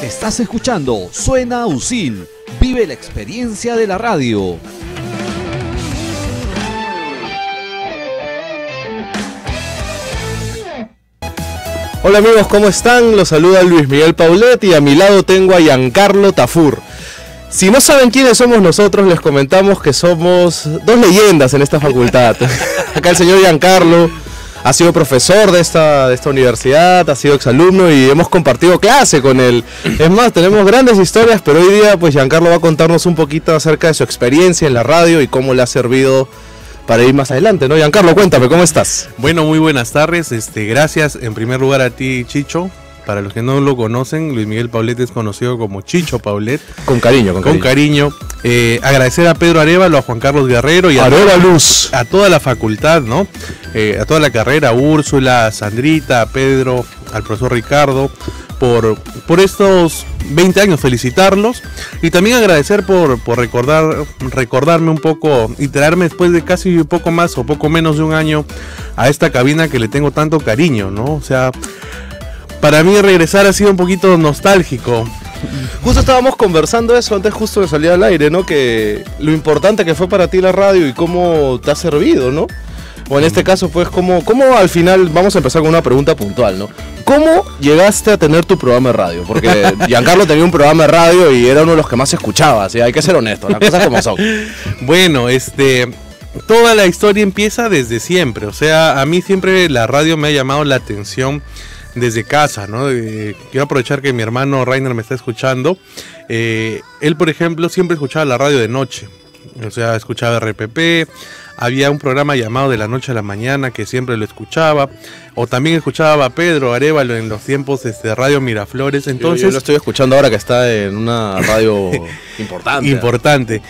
Estás escuchando Suena USIL. Vive la experiencia de la radio. Hola amigos, ¿cómo están? Los saluda Luis Miguel Paulet y a mi lado tengo a Giancarlo Tafur. Si no saben quiénes somos nosotros, les comentamos que somos dos leyendas en esta facultad. Acá el señor Giancarlo ha sido profesor de esta universidad, ha sido exalumno y hemos compartido clase con él. Es más, tenemos grandes historias, pero hoy día pues Giancarlo va a contarnos un poquito acerca de su experiencia en la radio y cómo le ha servido para ir más adelante, ¿no? Giancarlo, cuéntame, ¿cómo estás? Bueno, muy buenas tardes, gracias en primer lugar a ti, Chicho. Para los que no lo conocen, Luis Miguel Paulet es conocido como Chicho Paulet. Con cariño, con cariño. Agradecer a Pedro Arévalo, a Juan Carlos Guerrero y a toda la facultad, ¿no? A toda la carrera, a Úrsula, a Sandrita, a Pedro, al profesor Ricardo, por estos 20 años, felicitarlos. Y también agradecer por recordarme un poco y traerme después de casi un poco más o poco menos de un año a esta cabina que le tengo tanto cariño, ¿no? O sea, para mí regresar ha sido un poquito nostálgico. Justo estábamos conversando eso antes justo de salir al aire, ¿no? Que lo importante que fue para ti la radio y cómo te ha servido, ¿no? O en este caso, pues, ¿cómo al final, vamos a empezar con una pregunta puntual, ¿no? ¿Cómo llegaste a tener tu programa de radio? Porque Giancarlo tenía un programa de radio y era uno de los que más escuchaba, ¿sí? Hay que ser honesto, las cosas como son. Bueno, toda la historia empieza desde siempre, o sea, a mí siempre la radio me ha llamado la atención desde casa, ¿no? Quiero aprovechar que mi hermano Rainer me está escuchando. Él, por ejemplo, siempre escuchaba la radio de noche, o sea, escuchaba RPP. Había un programa llamado De la Noche a la Mañana que siempre lo escuchaba, o también escuchaba a Pedro Arévalo en los tiempos de Radio Miraflores. Entonces, yo lo estoy escuchando ahora que está en una radio importante.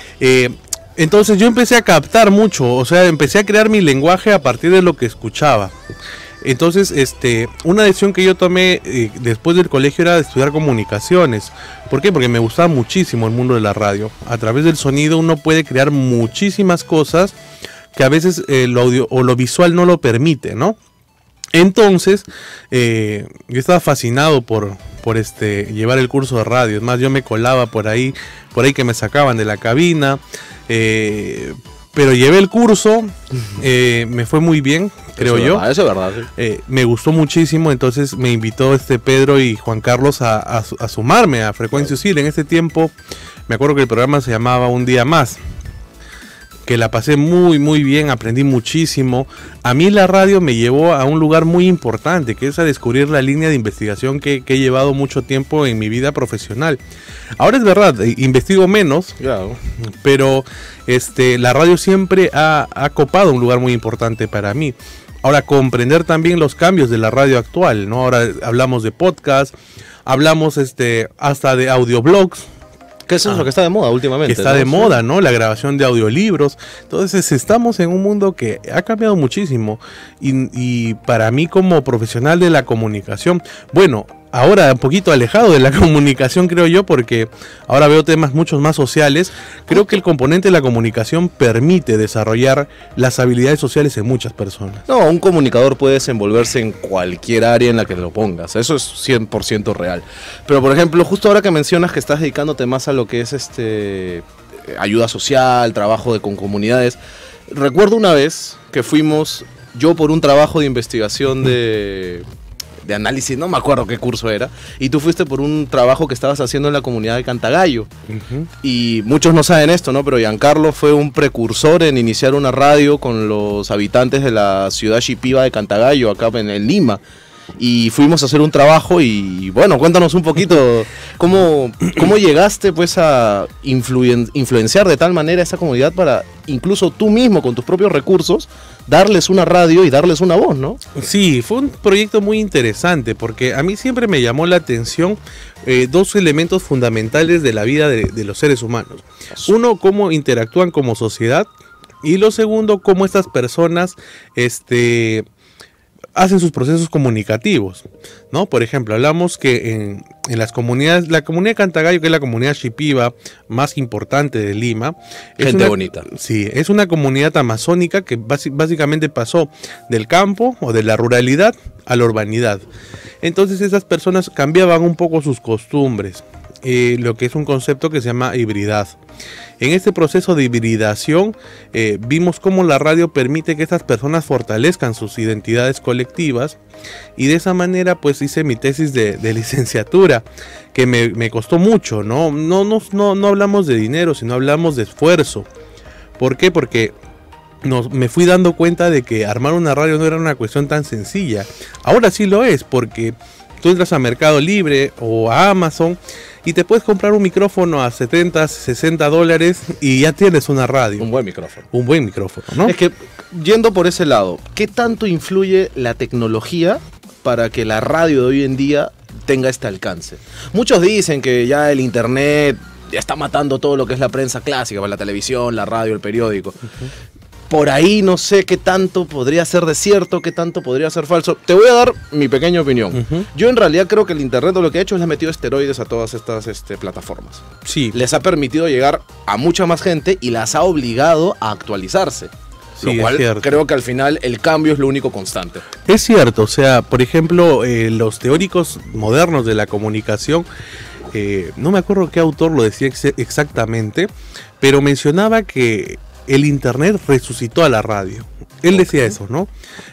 Entonces yo empecé a captar mucho, o sea, empecé a crear mi lenguaje a partir de lo que escuchaba. Entonces, una decisión que yo tomé después del colegio era estudiar comunicaciones. ¿Por qué? Porque me gustaba muchísimo el mundo de la radio. A través del sonido uno puede crear muchísimas cosas que a veces lo audio o lo visual no lo permite, ¿no? Entonces, yo estaba fascinado por llevar el curso de radio. Es más, yo me colaba por ahí que me sacaban de la cabina. Pero llevé el curso, me fue muy bien, creo yo. Eso es verdad. Sí. Me gustó muchísimo, entonces me invitó Pedro y Juan Carlos a sumarme a Frecuencia USIL. En ese tiempo, me acuerdo que el programa se llamaba Un Día Más, que la pasé muy muy bien, aprendí muchísimo. A mí la radio me llevó a un lugar muy importante, que es a descubrir la línea de investigación que he llevado mucho tiempo en mi vida profesional. Ahora es verdad, investigo menos, claro, pero la radio siempre ha copado un lugar muy importante para mí. Ahora, comprender también los cambios de la radio actual, ¿no? Ahora hablamos de podcast, hablamos hasta de audioblogs. ¿Qué es eso que está de moda últimamente? Que está de moda, ¿no? La grabación de audiolibros. Entonces estamos en un mundo que ha cambiado muchísimo. Y para mí como profesional de la comunicación, bueno, ahora un poquito alejado de la comunicación, creo yo, porque ahora veo temas mucho más sociales. Creo que el componente de la comunicación permite desarrollar las habilidades sociales en muchas personas. No, un comunicador puede desenvolverse en cualquier área en la que lo pongas, eso es 100% real. Pero por ejemplo, justo ahora que mencionas que estás dedicándote más a lo que es ayuda social, trabajo con comunidades, recuerdo una vez que fuimos, yo por un trabajo de investigación de análisis, no me acuerdo qué curso era, y tú fuiste por un trabajo que estabas haciendo en la comunidad de Cantagallo. Y muchos no saben esto, ¿no? Pero Giancarlo fue un precursor en iniciar una radio con los habitantes de la ciudad shipiba de Cantagallo, acá en Lima. Y fuimos a hacer un trabajo y bueno, cuéntanos un poquito cómo llegaste pues a influenciar de tal manera a esa comunidad para incluso tú mismo con tus propios recursos darles una radio y darles una voz, ¿no? Sí, fue un proyecto muy interesante porque a mí siempre me llamó la atención dos elementos fundamentales de la vida de los seres humanos. Uno, cómo interactúan como sociedad, y lo segundo, cómo estas personas hacen sus procesos comunicativos, ¿no? Por ejemplo, hablamos que en las comunidades, la comunidad de Cantagallo, que es la comunidad shipiba más importante de Lima, Gente bonita. Sí, es una comunidad amazónica que básicamente pasó del campo o de la ruralidad a la urbanidad. Entonces esas personas cambiaban un poco sus costumbres, lo que es un concepto que se llama hibridad. En este proceso de hibridación vimos cómo la radio permite que estas personas fortalezcan sus identidades colectivas, y de esa manera pues hice mi tesis de licenciatura, que me costó mucho, ¿no? No hablamos de dinero, sino hablamos de esfuerzo. ¿Por qué? Porque me fui dando cuenta de que armar una radio no era una cuestión tan sencilla. Ahora sí lo es, porque tú entras a Mercado Libre o a Amazon y te puedes comprar un micrófono a 70, 60 dólares y ya tienes una radio. Un buen micrófono. Un buen micrófono, ¿no? Es que, yendo por ese lado, ¿qué tanto influye la tecnología para que la radio de hoy en día tenga este alcance? Muchos dicen que ya el internet ya está matando todo lo que es la prensa clásica, la televisión, la radio, el periódico. Por ahí no sé qué tanto podría ser de cierto, qué tanto podría ser falso. Te voy a dar mi pequeña opinión. Yo en realidad creo que el internet lo que ha hecho es le ha metido esteroides a todas estas plataformas. Sí. Les ha permitido llegar a mucha más gente y las ha obligado a actualizarse. Sí, lo cual creo que al final el cambio es lo único constante. Es cierto, o sea, por ejemplo, los teóricos modernos de la comunicación, no me acuerdo qué autor lo decía exactamente, pero mencionaba que el internet resucitó a la radio. Él decía eso, ¿no?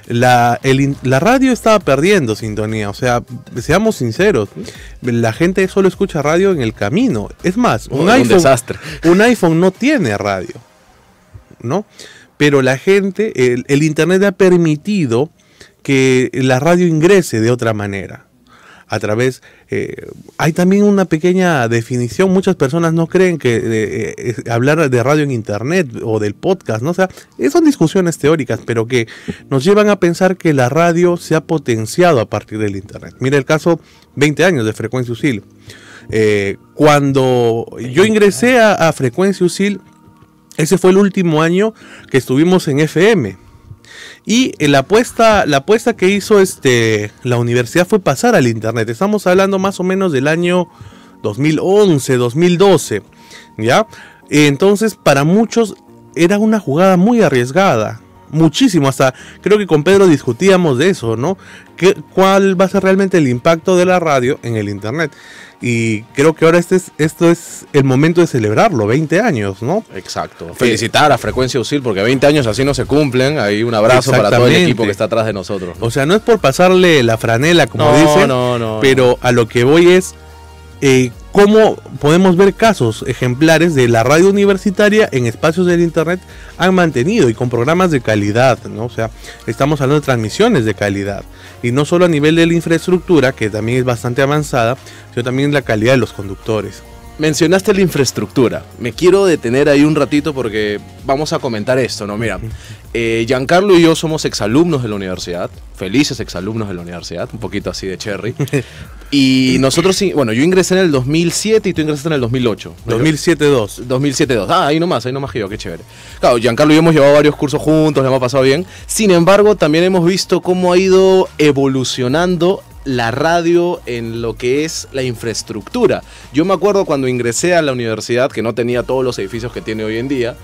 La radio estaba perdiendo sintonía, o sea, seamos sinceros, la gente solo escucha radio en el camino. Es más, un desastre. Un iPhone no tiene radio, ¿no? Pero la gente, el internet ha permitido que la radio ingrese de otra manera. A través, hay también una pequeña definición, muchas personas no creen que hablar de radio en internet o del podcast, ¿no? O sea, son discusiones teóricas, pero que nos llevan a pensar que la radio se ha potenciado a partir del internet. Mira el caso 20 años de Frecuencia USIL. Cuando yo ingresé a Frecuencia USIL, ese fue el último año que estuvimos en FM. Y la apuesta que hizo la universidad fue pasar al internet. Estamos hablando más o menos del año 2011, 2012, ¿ya? Entonces, para muchos era una jugada muy arriesgada. Muchísimo, hasta creo que con Pedro discutíamos de eso, ¿no? ¿Cuál va a ser realmente el impacto de la radio en el internet? Y creo que ahora esto es el momento de celebrarlo, 20 años, ¿no? Exacto. Felicitar a Frecuencia USIL porque 20 años así no se cumplen. Ahí un abrazo para todo el equipo que está atrás de nosotros, ¿no? O sea, no es por pasarle la franela, como dicen, pero a lo que voy es cómo podemos ver casos ejemplares de la radio universitaria en espacios del internet han mantenido y con programas de calidad, ¿no? O sea, estamos hablando de transmisiones de calidad y no solo a nivel de la infraestructura, que también es bastante avanzada, sino también la calidad de los conductores. Mencionaste la infraestructura. Me quiero detener ahí un ratito porque vamos a comentar esto, ¿no? Mira, Giancarlo y yo somos exalumnos de la universidad, felices exalumnos de la universidad, un poquito así de cherry. Y nosotros, bueno, yo ingresé en el 2007 y tú ingresaste en el 2008. 2007-2. 2007-2. Ah, ahí nomás que yo, qué chévere. Claro, Giancarlo y yo hemos llevado varios cursos juntos, le hemos pasado bien. Sin embargo, también hemos visto cómo ha ido evolucionando la radio en lo que es la infraestructura. Yo me acuerdo cuando ingresé a la universidad, que no tenía todos los edificios que tiene hoy en día,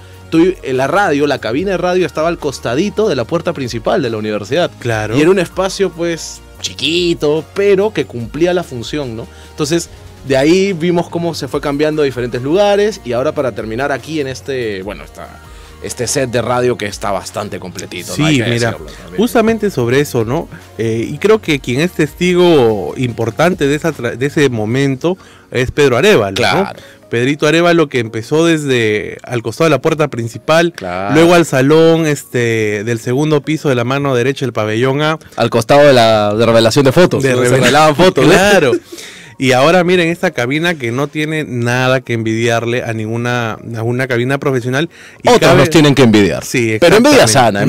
la radio, la cabina de radio estaba al costadito de la puerta principal de la universidad. Claro. Y era un espacio pues chiquito, pero que cumplía la función, ¿no? Entonces, de ahí vimos cómo se fue cambiando a diferentes lugares y ahora para terminar aquí en este set de radio que está bastante completito. Sí, ¿no? mira, justamente sobre eso, ¿no? Y creo que quien es testigo importante de ese momento es Pedro Arévalo, claro, ¿no? Pedrito Arévalo, que empezó desde al costado de la puerta principal, claro, luego al salón del segundo piso de la mano derecha del pabellón A. Al costado de revelación de fotos. Se revelaban fotos. Claro. Y ahora miren esta cabina que no tiene nada que envidiarle a una cabina profesional. Y otros nos tienen que envidiar. Sí, pero envidia sana.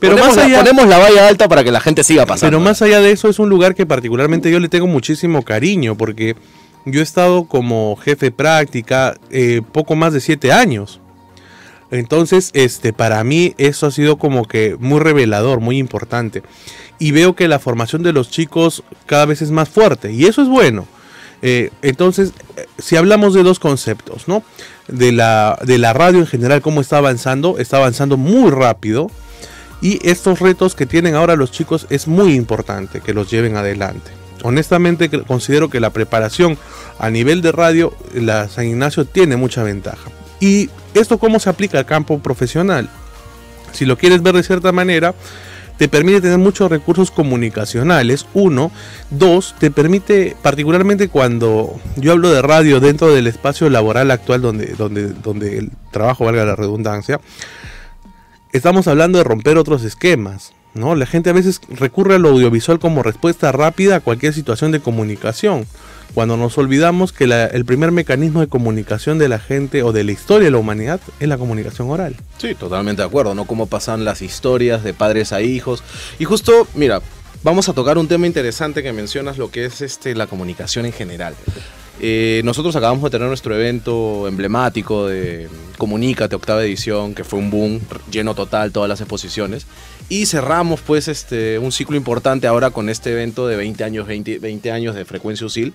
Pero ponemos la valla alta para que la gente siga pasando. Pero más allá de eso, es un lugar que particularmente yo le tengo muchísimo cariño, porque yo he estado como jefe de práctica poco más de 7 años. Entonces, para mí eso ha sido como que muy revelador, muy importante. Y veo que la formación de los chicos cada vez es más fuerte, y eso es bueno. Entonces, si hablamos de dos conceptos, ¿no? De la radio en general, cómo está avanzando muy rápido. Y estos retos que tienen ahora los chicos es muy importante que los lleven adelante. Honestamente considero que la preparación a nivel de radio, la San Ignacio tiene mucha ventaja. ¿Y esto cómo se aplica al campo profesional? Si lo quieres ver de cierta manera, te permite tener muchos recursos comunicacionales, 1. 2, te permite, particularmente cuando yo hablo de radio dentro del espacio laboral actual donde el trabajo, valga la redundancia, estamos hablando de romper otros esquemas, ¿no? La gente a veces recurre al audiovisual como respuesta rápida a cualquier situación de comunicación, cuando nos olvidamos que el primer mecanismo de comunicación de la gente o de la historia de la humanidad es la comunicación oral. Sí, totalmente de acuerdo, ¿no? Cómo pasan las historias de padres a hijos. Y justo, mira, vamos a tocar un tema interesante que mencionas, lo que es la comunicación en general. Nosotros acabamos de tener nuestro evento emblemático de Comunícate, octava edición, que fue un boom, lleno total, todas las exposiciones. Y cerramos pues un ciclo importante ahora con este evento de 20 años de Frecuencia USIL,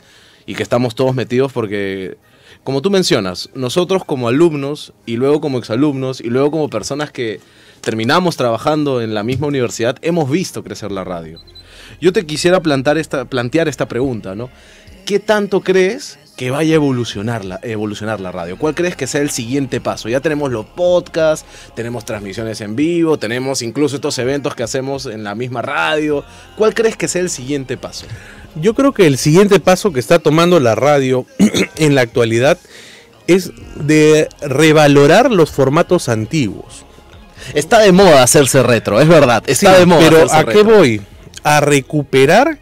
y que estamos todos metidos porque, como tú mencionas, nosotros como alumnos y luego como exalumnos y luego como personas que terminamos trabajando en la misma universidad, hemos visto crecer la radio. Yo te quisiera plantear esta pregunta, ¿no? ¿Qué tanto crees que vaya a evolucionar la radio? ¿Cuál crees que sea el siguiente paso? Ya tenemos los podcasts, tenemos transmisiones en vivo, tenemos incluso estos eventos que hacemos en la misma radio. ¿Cuál crees que sea el siguiente paso? Yo creo que el siguiente paso que está tomando la radio en la actualidad es de revalorar los formatos antiguos. Está de moda hacerse retro, es verdad, está de moda. Pero ¿a qué voy? A recuperar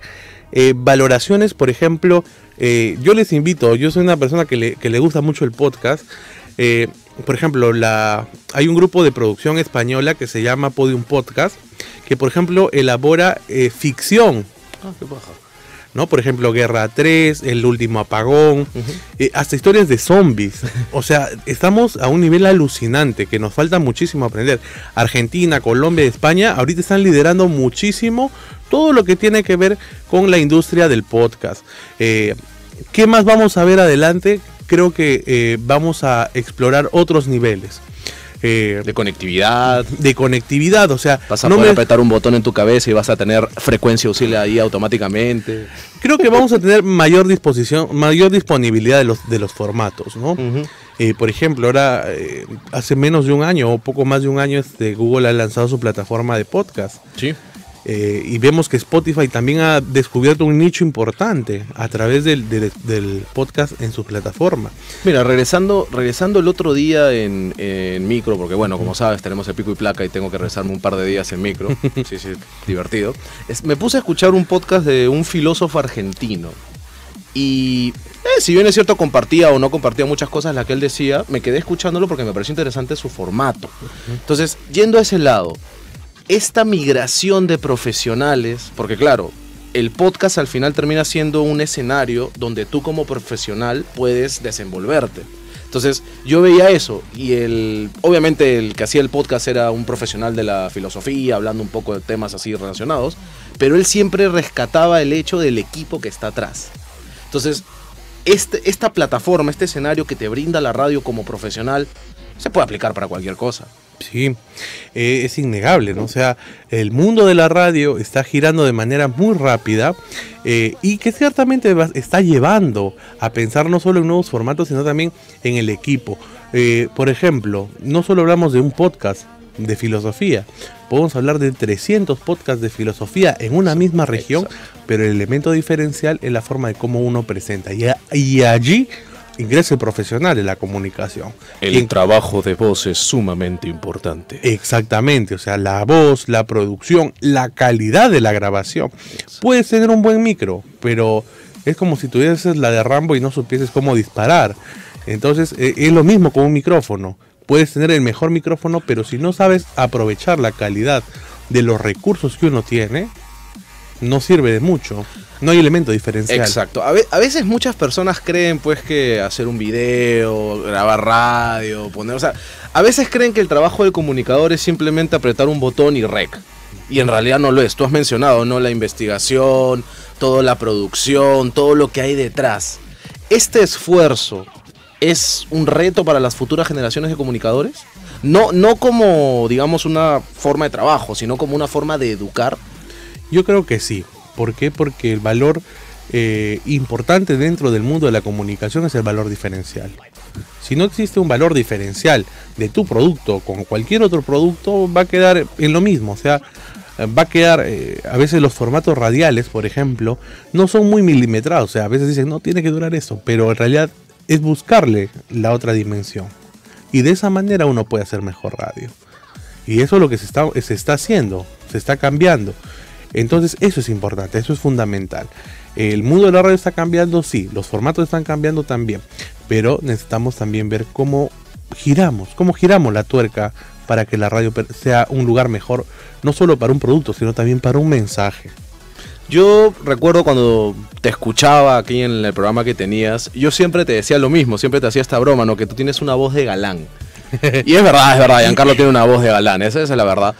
valoraciones, por ejemplo, yo les invito, yo soy una persona que le gusta mucho el podcast. Por ejemplo, hay un grupo de producción española que se llama Podium Podcast, que por ejemplo elabora ficción. Qué paja. ¿No? Por ejemplo, Guerra 3, El Último Apagón, hasta historias de zombies. O sea, estamos a un nivel alucinante que nos falta muchísimo aprender. Argentina, Colombia y España ahorita están liderando muchísimo todo lo que tiene que ver con la industria del podcast. ¿Qué más vamos a ver adelante? Creo que vamos a explorar otros niveles. De conectividad. De conectividad, o sea... Vas a poder apretar un botón en tu cabeza y vas a tener Frecuencia USIL ahí automáticamente. Creo que vamos a tener mayor disponibilidad de los formatos, ¿no? Por ejemplo, ahora, hace menos de un año o poco más de un año, Google ha lanzado su plataforma de podcast. Sí. Y vemos que Spotify también ha descubierto un nicho importante a través del podcast en su plataforma. Mira, regresando el otro día en micro, porque bueno, como sabes, tenemos el pico y placa y tengo que regresarme un par de días en micro. Sí, divertido. Me puse a escuchar un podcast de un filósofo argentino. Y si bien es cierto compartía o no compartía muchas cosas las que él decía, me quedé escuchándolo porque me pareció interesante su formato. Entonces, yendo a ese lado, esta migración de profesionales, porque claro, el podcast al final termina siendo un escenario donde tú como profesional puedes desenvolverte. Entonces yo veía eso y obviamente el que hacía el podcast era un profesional de la filosofía, hablando un poco de temas así relacionados, pero él siempre rescataba el hecho del equipo que está atrás. Entonces esta plataforma, este escenario que te brinda la radio como profesional, se puede aplicar para cualquier cosa. Sí, es innegable, ¿no? O sea, el mundo de la radio está girando de manera muy rápida y que ciertamente está llevando a pensar no solo en nuevos formatos, sino también en el equipo. Por ejemplo, no solo hablamos de un podcast de filosofía, podemos hablar de 300 podcasts de filosofía en una misma región, pero el elemento diferencial es la forma de cómo uno presenta. Y allí ingresa el profesional en la comunicación. El trabajo de voz es sumamente importante. Exactamente, o sea, la voz, la producción, la calidad de la grabación. Puedes tener un buen micro, pero es como si tuvieses la de Rambo y no supieses cómo disparar. Entonces, es lo mismo con un micrófono. Puedes tener el mejor micrófono, pero si no sabes aprovechar la calidad de los recursos que uno tiene, no sirve de mucho. No hay elemento diferencial. Exacto. A veces muchas personas creen pues que hacer un video, grabar radio, poner... O sea, a veces creen que el trabajo del comunicador es simplemente apretar un botón y rec. Y en realidad no lo es. Tú has mencionado, ¿no? La investigación, toda la producción, todo lo que hay detrás. ¿Este esfuerzo es un reto para las futuras generaciones de comunicadores? No como, digamos, una forma de trabajo, sino como una forma de educar. Yo creo que sí. ¿Por qué? Porque el valor importante dentro del mundo de la comunicación es el valor diferencial. Si no existe un valor diferencial de tu producto con cualquier otro producto, va a quedar en lo mismo. O sea, va a quedar, a veces los formatos radiales, por ejemplo, no son muy milimetrados. O sea, a veces dicen, no, tiene que durar eso, pero en realidad es buscarle la otra dimensión. Y de esa manera uno puede hacer mejor radio. Y eso es lo que se está haciendo, se está cambiando. Entonces eso es importante, eso es fundamental. El mundo de la radio está cambiando, sí, los formatos están cambiando también, pero necesitamos también ver cómo giramos la tuerca para que la radio sea un lugar mejor, no solo para un producto, sino también para un mensaje. Yo recuerdo cuando te escuchaba aquí en el programa que tenías, yo siempre te decía lo mismo, siempre te hacía esta broma, ¿no? Que tú tienes una voz de galán. Y es verdad, Giancarlo tiene una voz de galán, esa es la verdad.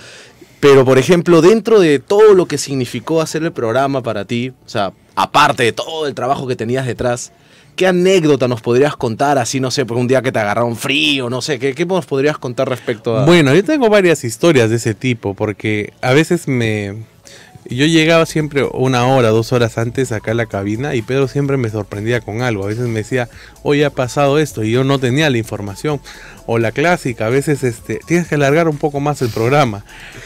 Pero, por ejemplo, dentro de todo lo que significó hacer el programa para ti, o sea, aparte de todo el trabajo que tenías detrás, ¿qué anécdota nos podrías contar así, no sé, por un día que te agarraron frío, no sé, ¿qué nos podrías contar respecto a...? Bueno, yo tengo varias historias de ese tipo, porque a veces yo llegaba siempre 1 hora, 2 horas antes acá a la cabina y Pedro siempre me sorprendía con algo. A veces me decía, hoy ha pasado esto y yo no tenía la información. O la clásica, a veces tienes que alargar un poco más el programa.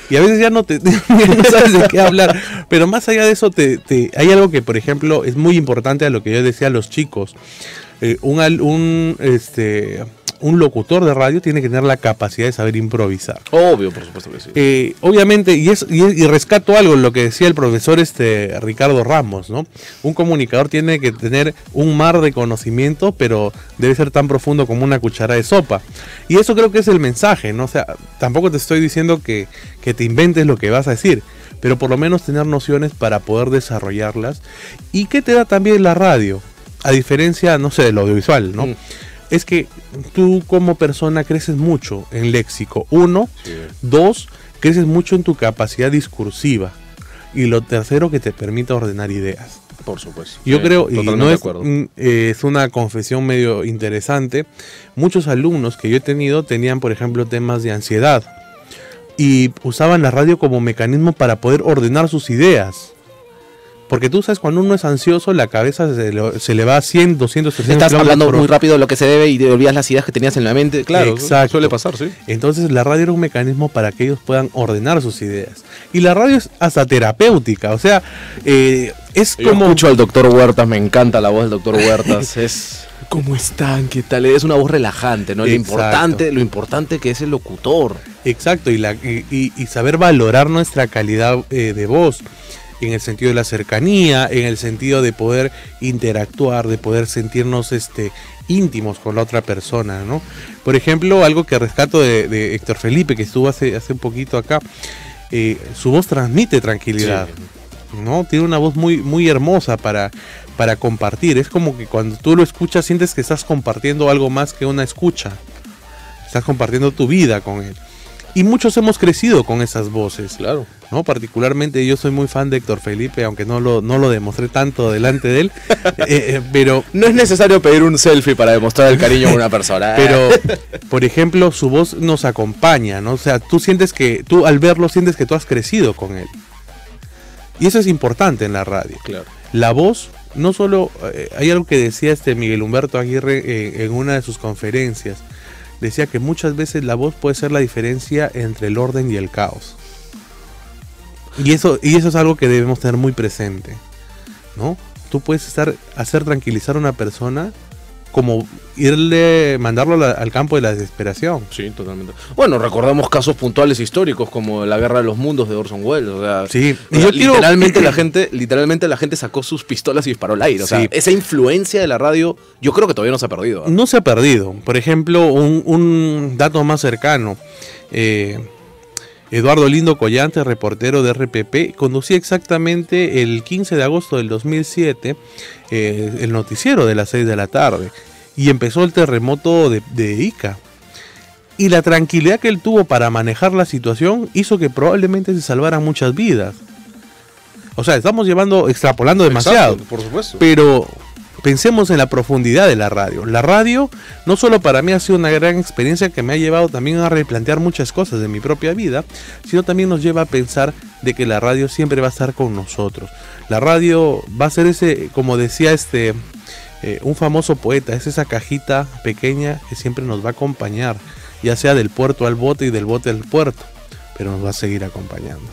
Y a veces ya no sabes de qué hablar. Pero más allá de eso, hay algo que, por ejemplo, es muy importante a lo que yo decía a los chicos. Un locutor de radio tiene que tener la capacidad de saber improvisar. Obvio, por supuesto que sí. Obviamente, y rescato algo en lo que decía el profesor Ricardo Ramos, ¿no? Un comunicador tiene que tener un mar de conocimiento, pero debe ser tan profundo como una cuchara de sopa. Y eso creo que es el mensaje, ¿no? O sea, tampoco te estoy diciendo que te inventes lo que vas a decir, pero por lo menos tener nociones para poder desarrollarlas. ¿Y qué te da también la radio? A diferencia, no sé, del audiovisual, ¿no? Es que tú como persona creces mucho en léxico. 1, sí. 2, creces mucho en tu capacidad discursiva. Y lo tercero, que te permite ordenar ideas. Por supuesto. Yo creo, y no es una confesión medio interesante, muchos alumnos que yo he tenido tenían, por ejemplo, temas de ansiedad. Y usaban la radio como mecanismo para poder ordenar sus ideas. Porque tú sabes, cuando uno es ansioso, la cabeza se le va a 100, 200, 300. Estás hablando muy rápido de lo que se debe y te olvidas las ideas que tenías en la mente. Claro, exacto. Suele pasar, sí. Entonces la radio era un mecanismo para que ellos puedan ordenar sus ideas. Y la radio es hasta terapéutica, o sea, es yo como... escucho al doctor Huertas, me encanta la voz del doctor Huertas, es... ¿Cómo están? ¿Qué tal? Es una voz relajante, ¿no? Lo importante que es el locutor. Exacto, y saber valorar nuestra calidad de voz. En el sentido de la cercanía, en el sentido de poder interactuar, de poder sentirnos íntimos con la otra persona, ¿no? Por ejemplo, algo que rescato de Héctor Felipe, que estuvo hace un poquito acá, su voz transmite tranquilidad, sí. ¿No? Tiene una voz muy, muy hermosa para compartir. Es como que cuando tú lo escuchas sientes que estás compartiendo algo más que una escucha. Estás compartiendo tu vida con él. Y muchos hemos crecido con esas voces. Claro. ¿No? Particularmente yo soy muy fan de Héctor Felipe, aunque no lo demostré tanto delante de él. Pero no es necesario pedir un selfie para demostrar el cariño a una persona. Pero, por ejemplo, su voz nos acompaña, ¿no? O sea, tú al verlo sientes que tú has crecido con él. Y eso es importante en la radio. Claro. La voz, no solo... hay algo que decía Miguel Humberto Aguirre en una de sus conferencias. Decía que muchas veces la voz puede ser la diferencia entre el orden y el caos. Y eso es algo que debemos tener muy presente, ¿no? Tú puedes hacer tranquilizar a una persona como mandarlo al campo de la desesperación. Sí, totalmente. Bueno, recordamos casos puntuales históricos como la Guerra de los Mundos de Orson Welles. O sea, sí. Literalmente la gente sacó sus pistolas y disparó al aire. O sea, esa influencia de la radio, yo creo que todavía no se ha perdido. No se ha perdido. Por ejemplo, un dato más cercano. Eduardo Lindo Collante, reportero de RPP, conducía exactamente el 15 de agosto del 2007 el noticiero de las 6 de la tarde y empezó el terremoto de Ica. Y la tranquilidad que él tuvo para manejar la situación hizo que probablemente se salvaran muchas vidas. O sea, estamos extrapolando demasiado. Exacto, por supuesto. Pero pensemos en la profundidad de la radio. La radio no solo para mí ha sido una gran experiencia que me ha llevado también a replantear muchas cosas de mi propia vida, sino también nos lleva a pensar de que la radio siempre va a estar con nosotros. La radio va a ser ese, como decía un famoso poeta, es esa cajita pequeña que siempre nos va a acompañar, ya sea del puerto al bote y del bote al puerto, pero nos va a seguir acompañando.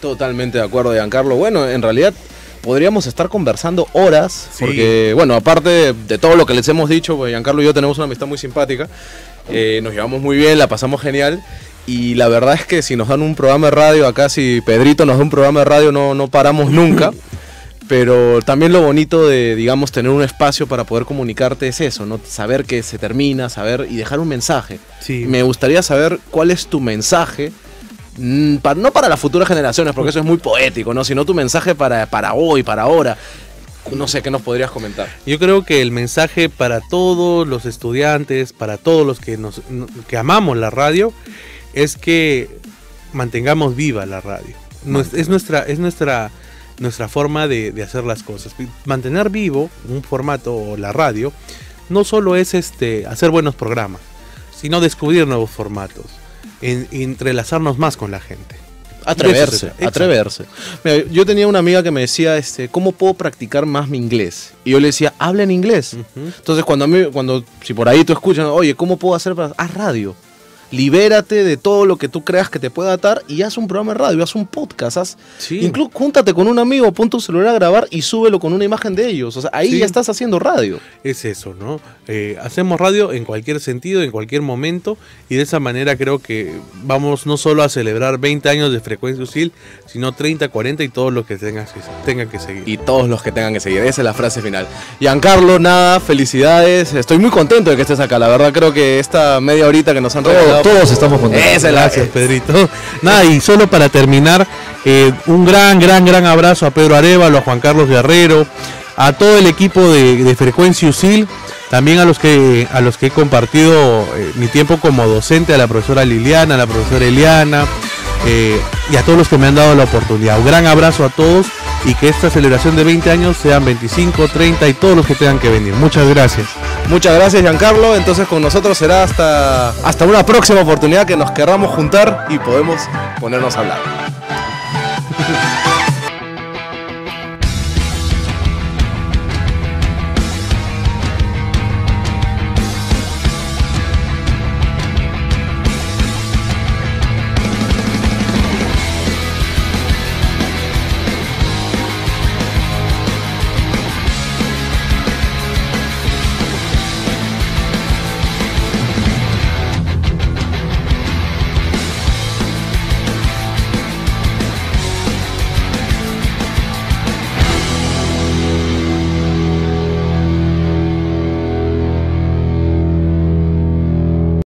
Totalmente de acuerdo, Giancarlo. Bueno, en realidad podríamos estar conversando horas, sí. Porque, bueno, aparte de todo lo que les hemos dicho, pues Giancarlo y yo tenemos una amistad muy simpática, nos llevamos muy bien, la pasamos genial, y la verdad es que si nos dan un programa de radio acá, si Pedrito nos da un programa de radio, no paramos nunca. Pero también lo bonito de, digamos, tener un espacio para poder comunicarte es eso, ¿no? Saber que se termina, saber y dejar un mensaje. Sí. Me gustaría saber cuál es tu mensaje, no para las futuras generaciones, porque eso es muy poético, ¿no? Sino tu mensaje para hoy, para ahora. No sé, ¿qué nos podrías comentar? Yo creo que el mensaje para todos los estudiantes, para todos los que amamos la radio, es que mantengamos viva la radio. Es nuestra forma de hacer las cosas. Mantener vivo un formato o la radio no solo es hacer buenos programas, sino descubrir nuevos formatos, entrelazarnos más con la gente. Atreverse. Mira, yo tenía una amiga que me decía, ¿cómo puedo practicar más mi inglés? Y yo le decía, habla en inglés. Entonces si por ahí tú escuchas, oye, ¿cómo puedo hacer para...? Haz radio. Libérate de todo lo que tú creas que te pueda atar y haz un programa de radio, haz un podcast, incluso júntate con un amigo, pon tu celular a grabar y súbelo con una imagen de ellos. O sea, ahí ya estás haciendo radio. Es eso, ¿no? Hacemos radio en cualquier sentido, en cualquier momento, y de esa manera creo que vamos no solo a celebrar 20 años de Frecuencia USIL, sino 30, 40 y todos los que tengan que seguir. Y todos los que tengan que seguir, esa es la frase final. Giancarlo, nada, felicidades, estoy muy contento de que estés acá, la verdad creo que esta media horita que nos han regalado, todos estamos contentos. Gracias, Pedrito. Nada, y solo para terminar, un gran abrazo a Pedro Arévalo, a Juan Carlos Guerrero, a todo el equipo de Frecuencia USIL, también a los que he compartido mi tiempo como docente, a la profesora Liliana, a la profesora Eliana, y a todos los que me han dado la oportunidad. Un gran abrazo a todos y que esta celebración de 20 años sean 25, 30 y todos los que tengan que venir. Muchas gracias. Muchas gracias, Giancarlo. Entonces con nosotros será hasta una próxima oportunidad que nos querramos juntar y podemos ponernos a hablar.